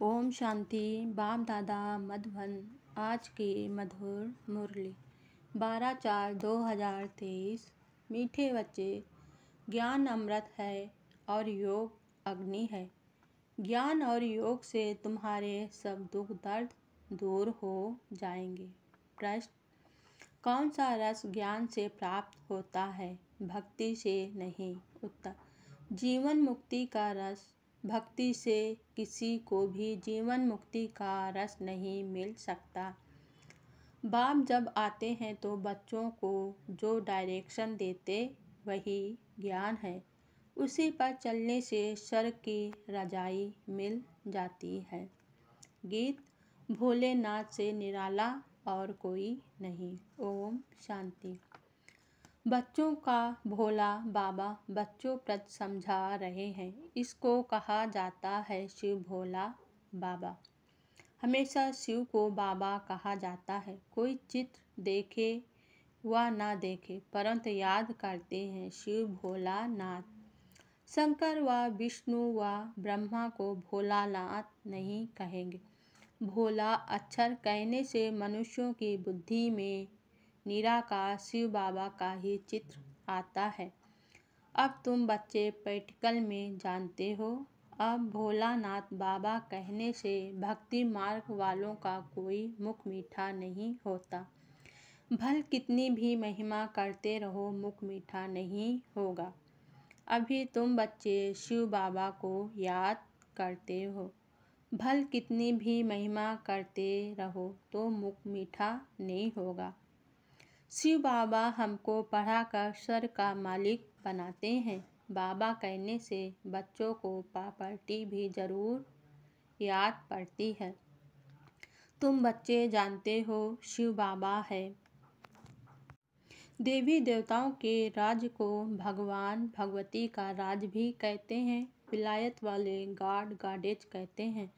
ओम शांति। बाप दादा मधुबन। आज की मधुर मुरली 12/4/2023। मीठे बच्चे, ज्ञान अमृत है और योग अग्नि है। ज्ञान और योग से तुम्हारे सब दुख दर्द दूर हो जाएंगे। प्रश्न: कौन सा रस ज्ञान से प्राप्त होता है, भक्ति से नहीं? उत्तर: जीवन मुक्ति का रस। भक्ति से किसी को भी जीवन मुक्ति का रस नहीं मिल सकता। बाप जब आते हैं तो बच्चों को जो डायरेक्शन देते वही ज्ञान है। उसी पर चलने से स्वर्ग की रजाई मिल जाती है। गीत: भोलेनाथ से निराला और कोई नहीं। ओम शांति। बच्चों का भोला बाबा बच्चों प्रति समझा रहे हैं। इसको कहा जाता है शिव भोला बाबा। हमेशा शिव को बाबा कहा जाता है। कोई चित्र देखे व ना देखे परंतु याद करते हैं शिव भोला नाथ। शंकर व विष्णु व ब्रह्मा को भोलानाथ नहीं कहेंगे। भोला अक्षर कहने से मनुष्यों की बुद्धि में निराकार शिव बाबा का ही चित्र आता है। अब तुम बच्चे प्रैक्टिकल में जानते हो। अब भोलानाथ बाबा कहने से भक्ति मार्ग वालों का कोई मुख मीठा नहीं होता। भल कितनी भी महिमा करते रहो, मुख मीठा नहीं होगा। अभी तुम बच्चे शिव बाबा को याद करते हो। भल कितनी भी महिमा करते रहो तो मुख मीठा नहीं होगा। शिव बाबा हमको पढ़ाकर स्वर्ग का मालिक बनाते हैं। बाबा कहने से बच्चों को प्रॉपर्टी भी जरूर याद पड़ती है। तुम बच्चे जानते हो शिव बाबा है। देवी देवताओं के राज्य को भगवान भगवती का राज भी कहते हैं। विलायत वाले गॉड गॉडेज कहते हैं,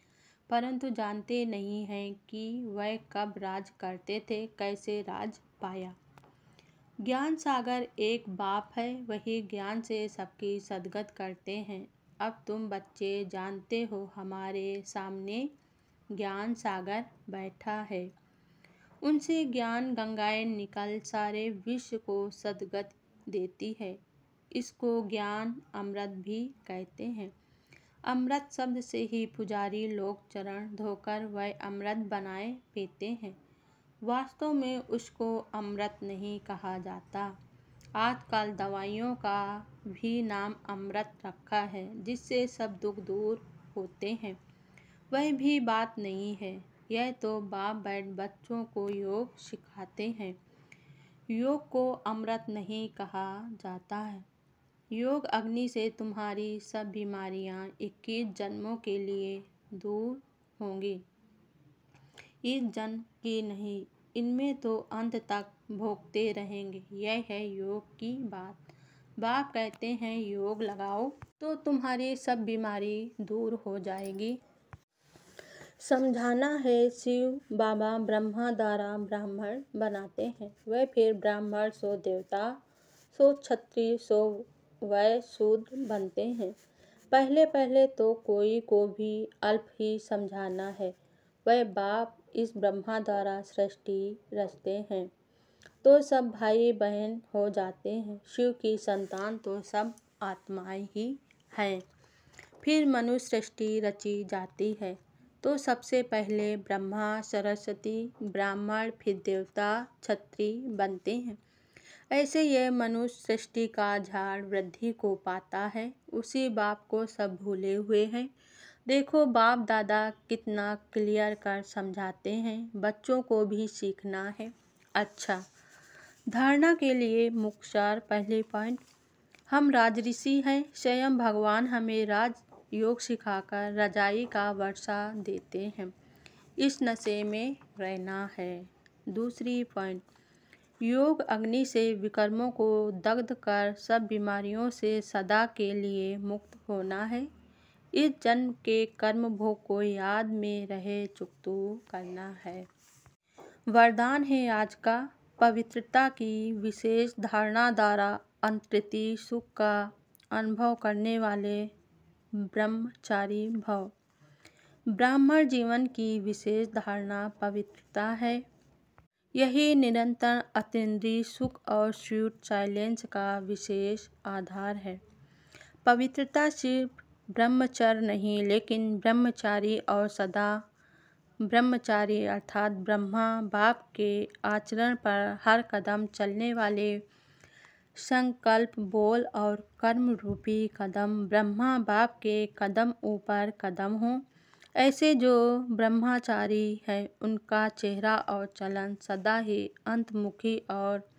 परंतु जानते नहीं हैं कि वह कब राज करते थे, कैसे राज पाया। ज्ञान सागर एक बाप है, वही ज्ञान से सबकी सद्गत करते हैं। अब तुम बच्चे जानते हो हमारे सामने ज्ञान सागर बैठा है। उनसे ज्ञान गंगाएं निकल सारे विश्व को सद्गत देती है। इसको ज्ञान अमृत भी कहते हैं। अमृत शब्द से ही पुजारी लोग चरण धोकर वह अमृत बनाए पीते हैं। वास्तव में उसको अमृत नहीं कहा जाता। आजकल दवाइयों का भी नाम अमृत रखा है, जिससे सब दुख दूर होते हैं। वह भी बात नहीं है। यह तो बाप बैठ बच्चों को योग सिखाते हैं। योग को अमृत नहीं कहा जाता है। योग अग्नि से तुम्हारी सब बीमारियां 21 जन्मों के लिए दूर होंगी। इस जन्म की नहीं, इनमें तो अंत तक भोगते रहेंगे। यह है योग की बात। बाप कहते हैं योग लगाओ तो तुम्हारी सब बीमारी दूर हो जाएगी। समझाना है शिव बाबा ब्रह्मा द्वारा ब्राह्मण बनाते हैं। वह फिर ब्राह्मण सो देवता, सो क्षत्रिय, सो वह शूद्र बनते हैं। पहले पहले तो कोई को भी अल्प ही समझाना है। वह बाप इस ब्रह्मा द्वारा सृष्टि रचते हैं तो सब भाई बहन हो जाते हैं। शिव की संतान तो सब आत्माएं ही हैं। फिर मनुष्य सृष्टि रची जाती है तो सबसे पहले ब्रह्मा, सरस्वती, ब्राह्मण, फिर देवता, क्षत्रिय बनते हैं। ऐसे यह मनुष्य सृष्टि का झाड़ वृद्धि को पाता है। उसी बाप को सब भूले हुए हैं। देखो बाप दादा कितना क्लियर कर समझाते हैं। बच्चों को भी सीखना है। अच्छा, धारणा के लिए मुख्य सार। पहले पॉइंट, हम राजऋषि हैं। स्वयं भगवान हमें राज योग सिखाकर रजाई का वर्षा देते हैं। इस नशे में रहना है। दूसरी पॉइंट, योग अग्नि से विकर्मों को दग्ध कर सब बीमारियों से सदा के लिए मुक्त होना है। इस जन्म के कर्म भोग को याद में रहे चुकतू करना है। वरदान है आज का, पवित्रता की विशेष धारणा द्वारा अंतरिति सुख का अनुभव करने वाले ब्रह्मचारी भव। ब्राह्मण जीवन की विशेष धारणा पवित्रता है। यही निरंतर अतीन्द्रिय सुख और स्वीट साइलेंस का विशेष आधार है। पवित्रता सिर्फ ब्रह्मचर्य नहीं, लेकिन ब्रह्मचारी और सदा ब्रह्मचारी अर्थात ब्रह्मा बाप के आचरण पर हर कदम चलने वाले संकल्प, बोल और कर्म रूपी कदम ब्रह्मा बाप के कदम ऊपर कदम हों। ऐसे जो ब्रह्मचारी है उनका चेहरा और चलन सदा ही अंतर्मुखी और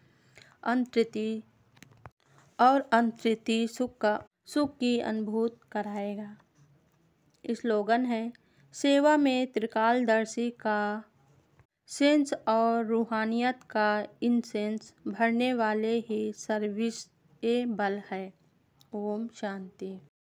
अंतर्मुखी सुख की अनुभूति कराएगा। स्लोगन है, सेवा में त्रिकालदर्शी का सेंस और रूहानियत का इंसेंस भरने वाले ही सर्विसेबल है। ओम शांति।